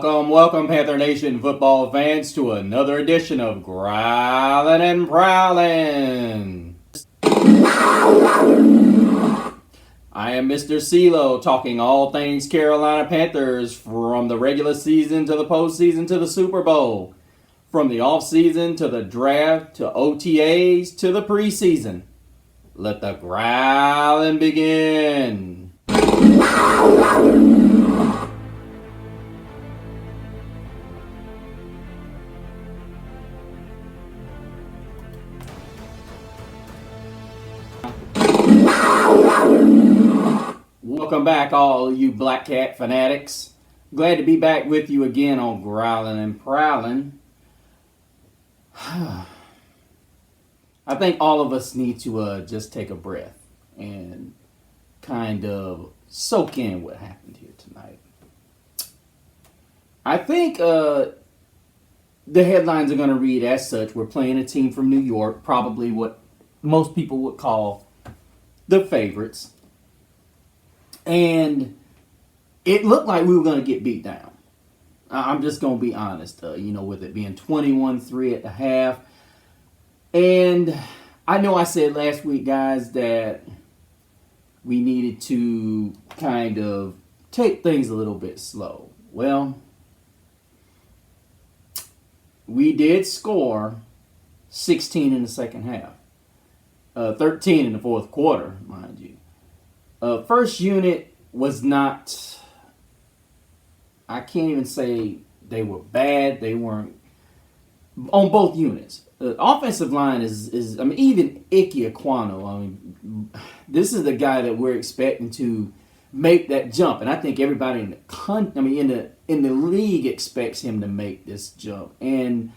Welcome, Panther Nation football fans, to another edition of Growlin' and Prowlin'. I am Mr. CeeLo, talking all things Carolina Panthers, from the regular season to the postseason to the Super Bowl, from the offseason to the draft to OTAs to the preseason. Let the growling begin. Welcome back, all you Black Cat fanatics. Glad to be back with you again on Growlin' and Prowlin'. I think all of us need to just take a breath and kind of soak in what happened here tonight. I think the headlines are going to read as such. We're playing a team from New York, probably what most people would call the favorites. And it looked like we were going to get beat down. I'm just going to be honest, with it being 21-3 at the half. And I know I said last week, guys, that we needed to kind of take things a little bit slow. Well, we did score 16 in the second half. 13 in the fourth quarter, mind you. First unit was not, I can't even say they were bad. They weren't, on both units. The offensive line is even Ike Ekwonu, this is the guy that we're expecting to make that jump. And I think everybody in the league expects him to make this jump. And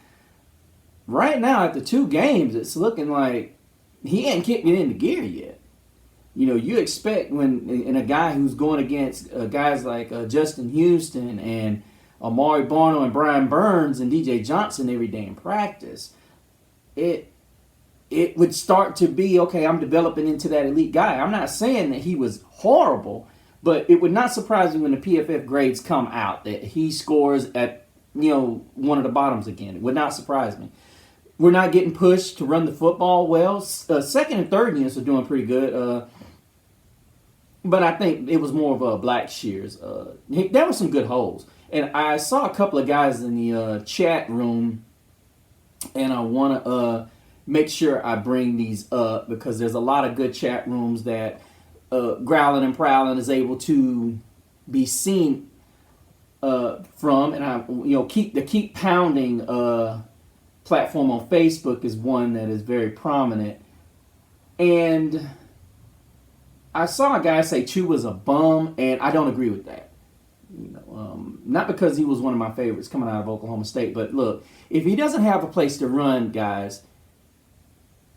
right now, after 2 games, it's looking like he ain't kicking it into gear yet. You expect when a guy who's going against guys like Justin Houston and Amari Barno and Brian Burns and DJ Johnson every day in practice, it would start to be, okay, I'm developing into that elite guy. I'm not saying that he was horrible, but it would not surprise me when the PFF grades come out that he scores at one of the bottoms again. It would not surprise me. We're not getting pushed to run the football well. Second and third units are doing pretty good. But I think it was more of a Black Shears. There were some good holes. And I saw a couple of guys in the chat room, and I want to make sure I bring these up because there's a lot of good chat rooms that Growlin' and Prowlin' is able to be seen from. And I keep pounding platform on Facebook is one that is very prominent. And I saw a guy say Chew was a bum, and I don't agree with that. Not because he was one of my favorites coming out of Oklahoma State, but look, if he doesn't have a place to run, guys,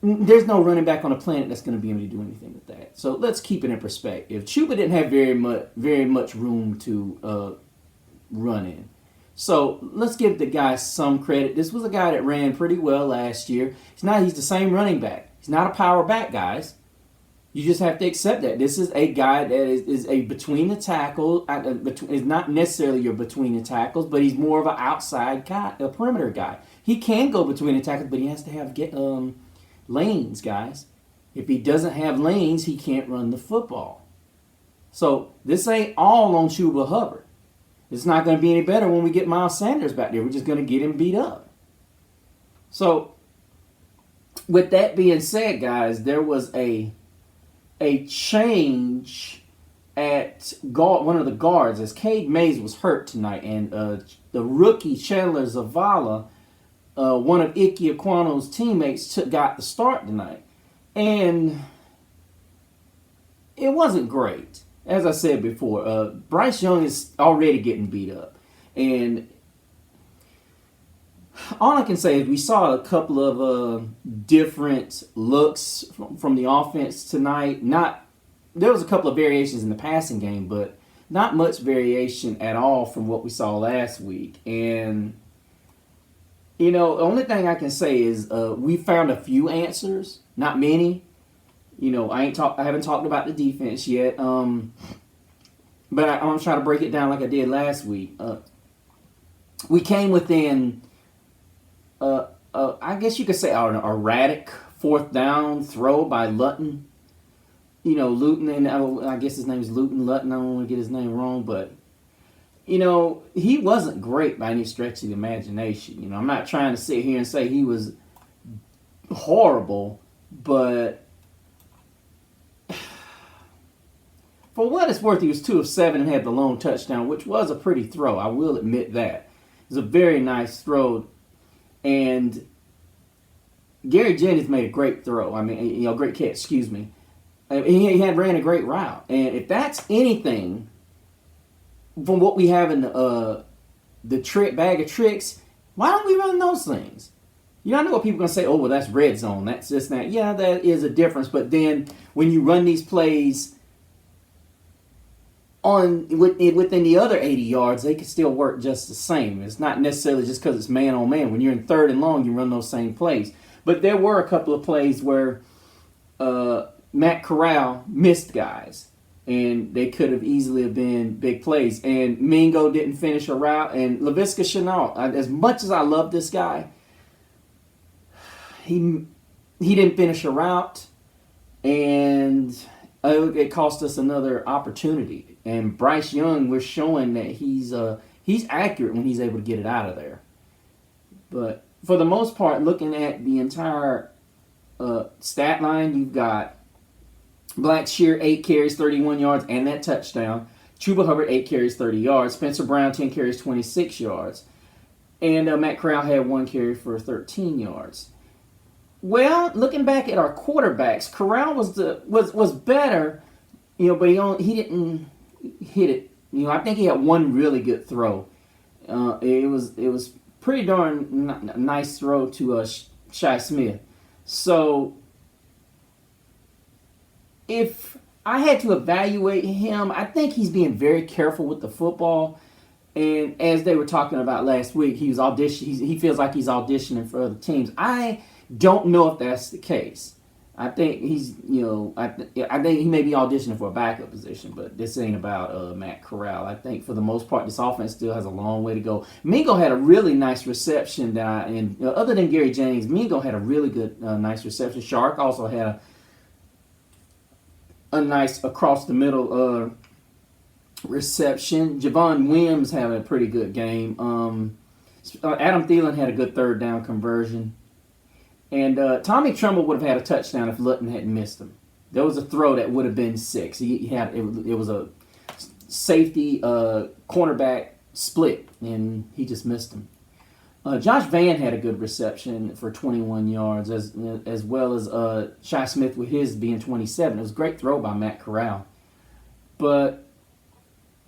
there's no running back on the planet that's going to be able to do anything with that. So let's keep it in perspective. Chuba didn't have very much room to run in. So let's give the guy some credit. This was a guy that ran pretty well last year. He's the same running back. He's not a power back, guys. You just have to accept that. This is a guy that is a between the tackle. Is not necessarily your between the tackles, but he's more of an outside guy, a perimeter guy. He can go between the tackles, but he has to have lanes, guys. If he doesn't have lanes, he can't run the football. So this ain't all on Chuba Hubbard. It's not going to be any better when we get Miles Sanders back there. We're just going to get him beat up. So with that being said, guys, there was a change at one of the guards as Cade Mays was hurt tonight, and the rookie Chandler Zavala, one of Ike Ekwonu's teammates, got the start tonight, and it wasn't great. As I said before, Bryce Young is already getting beat up, and all I can say is we saw a couple of different looks from the offense tonight. There was a couple of variations in the passing game, but not much variation at all from what we saw last week. And the only thing I can say is we found a few answers, not many. I haven't talked about the defense yet. But I'm trying to break it down like I did last week. we came within, I guess you could say, an erratic fourth down throw by Luton. Luton, and I guess his name is Luton Luton. I don't want to get his name wrong, but he wasn't great by any stretch of the imagination. I'm not trying to sit here and say he was horrible, but for what it's worth, he was 2 of 7 and had the lone touchdown, which was a pretty throw. I will admit that. It was a very nice throw, and Gary Jennings made a great throw. Great catch, excuse me. He had ran a great route. And if that's anything from what we have in the trick bag of tricks, why don't we run those things? I know what people are going to say, oh, well, that's red zone. That's this and that. Yeah, that is a difference. But then when you run these plays within the other 80 yards, they can still work just the same. It's not necessarily just because it's man on man. When you're in 3rd and long, you run those same plays. But there were a couple of plays where Matt Corral missed guys, and they could have easily have been big plays. And Mingo didn't finish a route, and Laviska Shenault, as much as I love this guy, he didn't finish a route, and it cost us another opportunity. And Bryce Young, we're showing that he's accurate when he's able to get it out of there. But for the most part, looking at the entire stat line, you've got Blackshear 8 carries, 31 yards, and that touchdown. Chuba Hubbard 8 carries, 30 yards. Spencer Brown 10 carries, 26 yards, and Matt Corral had 1 carry for 13 yards. Well, looking back at our quarterbacks, Corral was better, but he didn't hit it. I think he had one really good throw. It was pretty darn nice throw to Shi Smith. So if I had to evaluate him, I think he's being very careful with the football. And as they were talking about last week, he feels like he's auditioning for other teams. I don't know if that's the case. I think he's, I think he may be auditioning for a backup position, but this ain't about Matt Corral. I think for the most part, this offense still has a long way to go. Mingo had a really nice reception other than Gary Jennings, Mingo had a really good, nice reception. Shark also had a nice across the middle reception. Javon Williams had a pretty good game. Adam Thielen had a good 3rd down conversion. And Tommy Tremble would have had a touchdown if Luton hadn't missed him. There was a throw that would have been 6. It was a safety cornerback split, and he just missed him. Josh Vann had a good reception for 21 yards, as well as Shi Smith with his being 27. It was a great throw by Matt Corral. But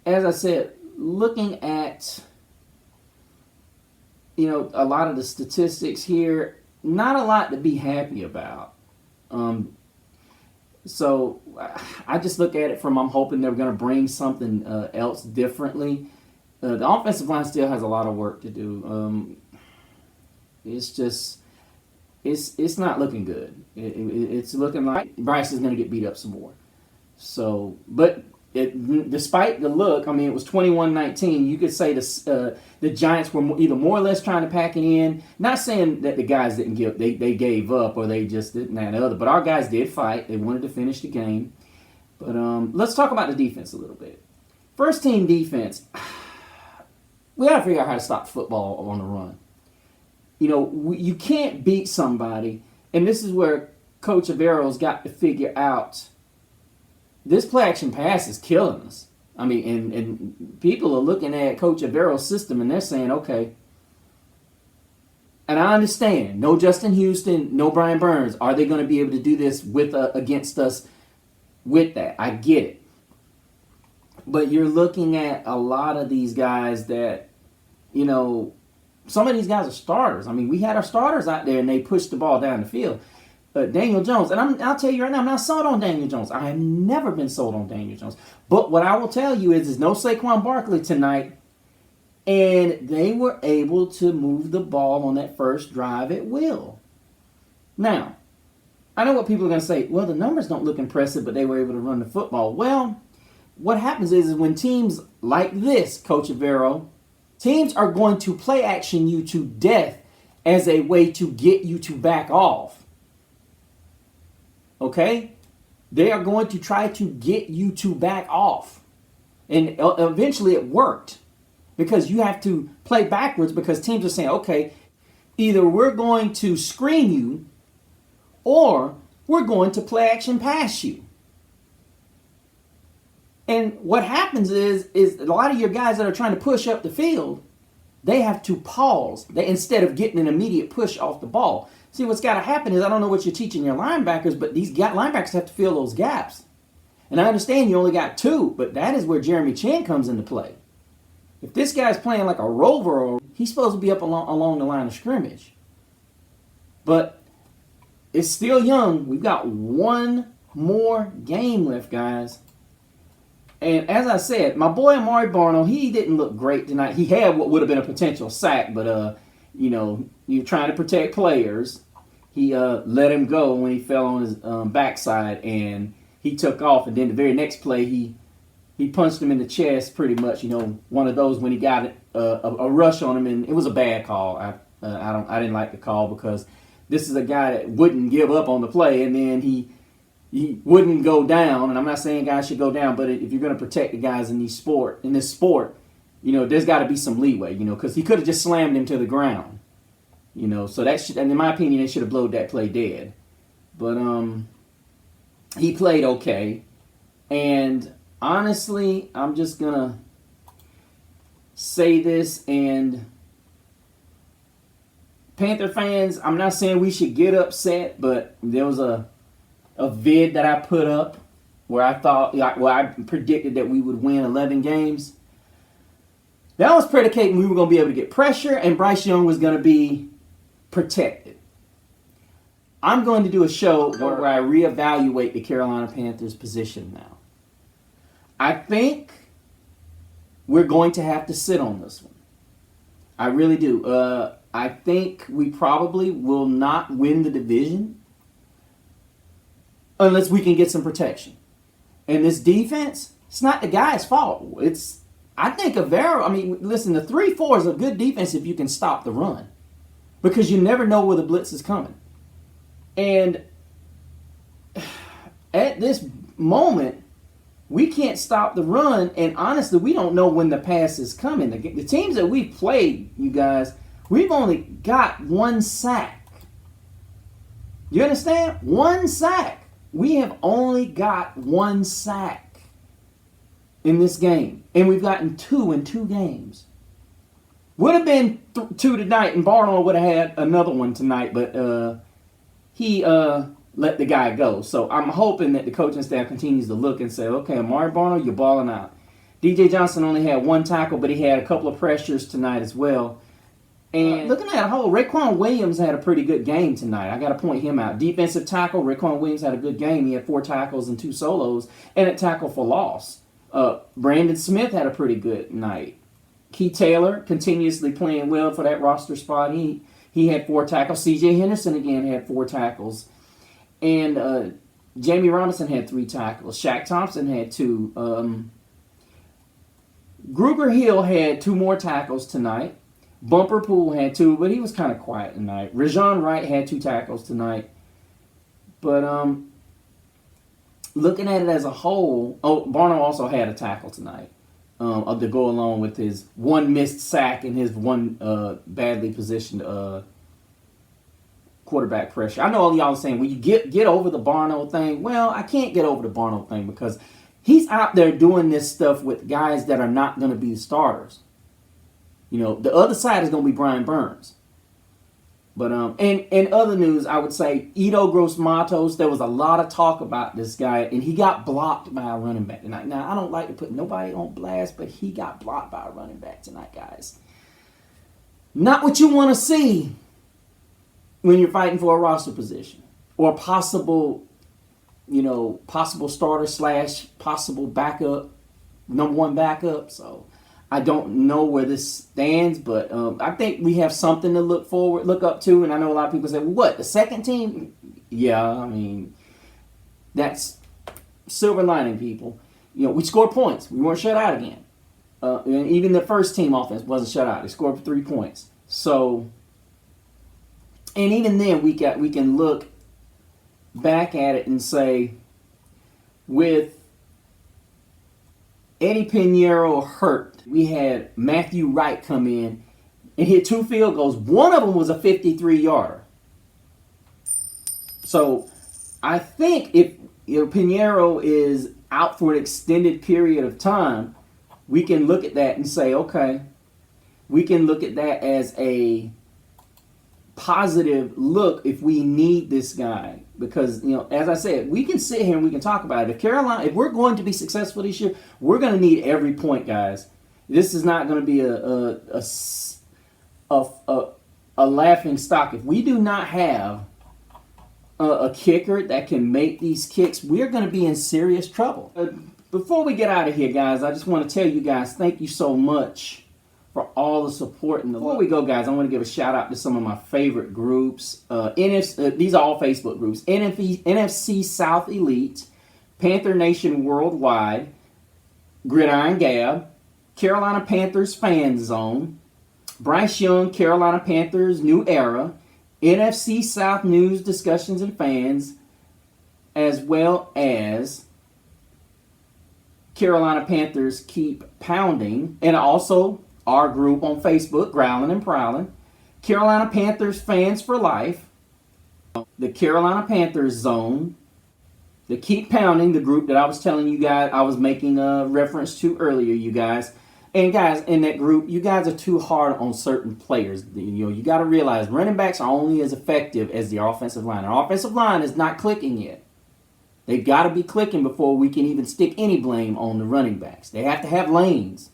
as I said, looking at a lot of the statistics here, not a lot to be happy about. So I just look at it from I'm hoping they're going to bring something else differently. The offensive line still has a lot of work to do. It's not looking good. It's looking like Bryce is going to get beat up some more. So, but despite the look, it was 21-19. You could say the Giants were either more or less trying to pack it in. Not saying that the guys didn't they gave up or they just didn't that and other, but our guys did fight. They wanted to finish the game. But let's talk about the defense a little bit. First team defense, we got to figure out how to stop football on the run. You can't beat somebody, and this is where Coach Avero's got to figure out. This play action pass is killing us. And people are looking at Coach Avero's system and they're saying, okay. And I understand, no Justin Houston, no Brian Burns. Are they going to be able to do this against us with that? I get it. But you're looking at a lot of these guys that, some of these guys are starters. We had our starters out there and they pushed the ball down the field. Daniel Jones, and I'll tell you right now, I'm not sold on Daniel Jones. I have never been sold on Daniel Jones. But what I will tell you is no Saquon Barkley tonight, and they were able to move the ball on that first drive at will. Now, I know what people are going to say, well, the numbers don't look impressive, but they were able to run the football. Well, what happens is when teams like this, Coach Avero, Teams are going to play action you to death as a way to get you to back off. Okay? They are going to try to get you to back off. And eventually it worked. Because you have to play backwards because teams are saying, okay, either we're going to screen you or we're going to play action pass you. And what happens is a lot of your guys that are trying to push up the field, they have to pause instead of getting an immediate push off the ball. See, what's got to happen is, I don't know what you're teaching your linebackers, but these linebackers have to fill those gaps. And I understand you only got 2, but that is where Jeremy Chin comes into play. If this guy's playing like a rover, he's supposed to be up along the line of scrimmage. But it's still young. We've got one more game left, guys. And as I said, my boy Amari Barno, he didn't look great tonight. He had what would have been a potential sack, but, you're trying to protect players. He let him go when he fell on his backside, and he took off. And then the very next play, he punched him in the chest, pretty much. One of those when he got a rush on him, and it was a bad call. I didn't like the call because this is a guy that wouldn't give up on the play, and then he wouldn't go down. And I'm not saying guys should go down, but if you're going to protect the guys in this sport, there's got to be some leeway, because he could have just slammed him to the ground, So that should, and in my opinion, they should have blowed that play dead. But he played okay, and honestly, I'm just going to say this, and Panther fans, I'm not saying we should get upset, but there was a vid that I put up where I predicted that we would win 11 games. That was predicating we were going to be able to get pressure and Bryce Young was going to be protected. I'm going to do a show where I reevaluate the Carolina Panthers position now. I think we're going to have to sit on this one. I really do. I think we probably will not win the division unless we can get some protection. And this defense, it's not the guy's fault. I think listen, the 3-4 is a good defense if you can stop the run. Because you never know where the blitz is coming. And at this moment, we can't stop the run, and honestly, we don't know when the pass is coming. The teams that we've played, you guys, we've only got 1 sack. You understand? 1 sack. We have only got 1 sack in this game, and we've gotten 2 in 2 games. Would have been 2 tonight, and Barnwell would have had another one tonight, but he let the guy go. So I'm hoping that the coaching staff continues to look and say, okay, Amari Barno, you're balling out. DJ Johnson only had 1 tackle, but he had a couple of pressures tonight as well. And looking at a whole, Raekwon Williams had a pretty good game tonight. I got to point him out. Defensive tackle, Raekwon Williams had a good game. He had 4 tackles and 2 solos and a tackle for loss. Brandon Smith had a pretty good night. Key Taylor continuously playing well for that roster spot. He had 4 tackles. C.J. Henderson again had 4 tackles. And Jamie Robinson had 3 tackles. Shaq Thompson had 2. Gruber Hill had 2 more tackles tonight. Bumper Pool had 2, but he was kind of quiet tonight. Rajon Wright had 2 tackles tonight. But looking at it as a whole, Barno also had a tackle tonight to go along with his 1 missed sack and his 1 badly positioned quarterback pressure. I know all y'all are saying, well, you get over the Barno thing. Well, I can't get over the Barno thing because he's out there doing this stuff with guys that are not going to be the starters. The other side is going to be Brian Burns. But in other news, I would say Edo Gross Matos, there was a lot of talk about this guy, and he got blocked by a running back tonight. Now, I don't like to put nobody on blast, but he got blocked by a running back tonight, guys. Not what you want to see when you're fighting for a roster position or possible starter / possible backup, number 1 backup. So I don't know where this stands, but I think we have something to look up to. And I know a lot of people say, well, what, the second team? Yeah, that's silver lining, people. We scored points. We weren't shut out again. And even the first team offense wasn't shut out. They scored for 3 points. So, and even then we can look back at it and say, with Eddie Pinheiro hurt, we had Matthew Wright come in and hit 2 field goals. One of them was a 53-yarder. So I think if Pinheiro is out for an extended period of time, we can look at that and say, okay, we can look at that as a positive look if we need this guy. Because, as I said, we can sit here and we can talk about it. If we're going to be successful this year, we're going to need every point, guys. This is not going to be a laughing stock. If we do not have a kicker that can make these kicks, we're going to be in serious trouble. Before we get out of here, guys, I just want to tell you guys, thank you so much for all the support. And before we go, guys, I want to give a shout out to some of my favorite groups. These are all Facebook groups. NFC South Elite, Panther Nation Worldwide, Gridiron Gab, Carolina Panthers Fan Zone, Bryce Young, Carolina Panthers New Era, NFC South News Discussions and Fans, as well as Carolina Panthers Keep Pounding, and also our group on Facebook, Growling and Prowling, Carolina Panthers Fans for Life, the Carolina Panthers Zone, the Keep Pounding, the group that I was telling you guys, I was making a reference to earlier, you guys. And guys, in that group, you guys are too hard on certain players. You got to realize running backs are only as effective as the offensive line. Our offensive line is not clicking yet. They've got to be clicking before we can even stick any blame on the running backs. They have to have lanes.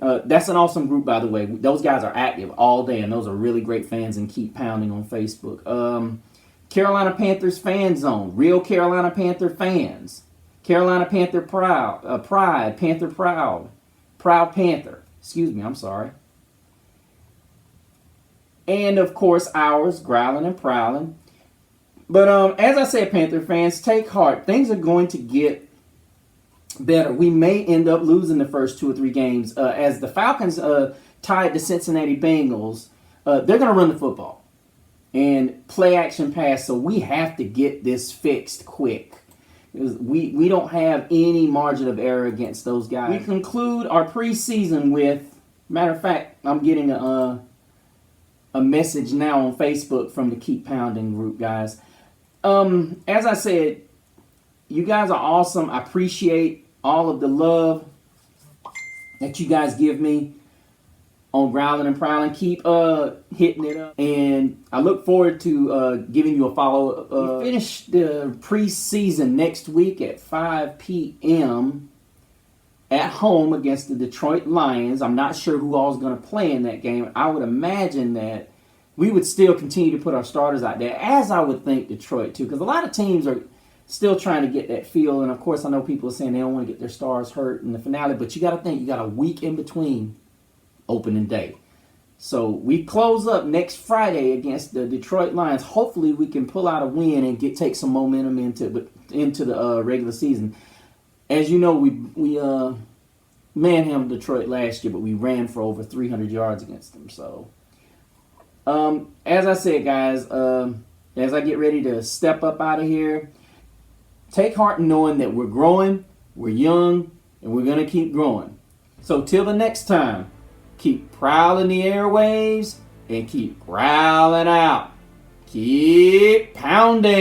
That's an awesome group, by the way. Those guys are active all day, and those are really great fans, and Keep Pounding on Facebook. Carolina Panthers Fan Zone, Real Carolina Panther Fans. Carolina Panther Pride, Panther Proud Panther. Excuse me, I'm sorry. And, of course, ours, Growling and Prowling. But as I said, Panther fans, take heart. Things are going to get better. We may end up losing the first 2 or 3 games. As the Falcons tied the Cincinnati Bengals, they're going to run the football and play action pass. So we have to get this fixed quick. We don't have any margin of error against those guys. We conclude our preseason with, matter of fact, I'm getting a message now on Facebook from the Keep Pounding group, guys. As I said, you guys are awesome. I appreciate all of the love that you guys give me on Growling and Prowling. Keep hitting it up. And I look forward to giving you a follow-up. We finish the preseason next week at 5 p.m. at home against the Detroit Lions. I'm not sure who all is going to play in that game. I would imagine that we would still continue to put our starters out there, as I would think Detroit too, because a lot of teams are still trying to get that feel. And, of course, I know people are saying they don't want to get their stars hurt in the finale, but you got to think you got a week in between opening day. So we close up next Friday against the Detroit Lions. Hopefully we can pull out a win and take some momentum into the regular season. As you know, we manhandled Detroit last year, but we ran for over 300 yards against them. So as I said, guys, as I get ready to step up out of here, take heart in knowing that we're growing, we're young, and we're going to keep growing. So till the next time, keep prowling the airwaves and keep growling out. Keep pounding.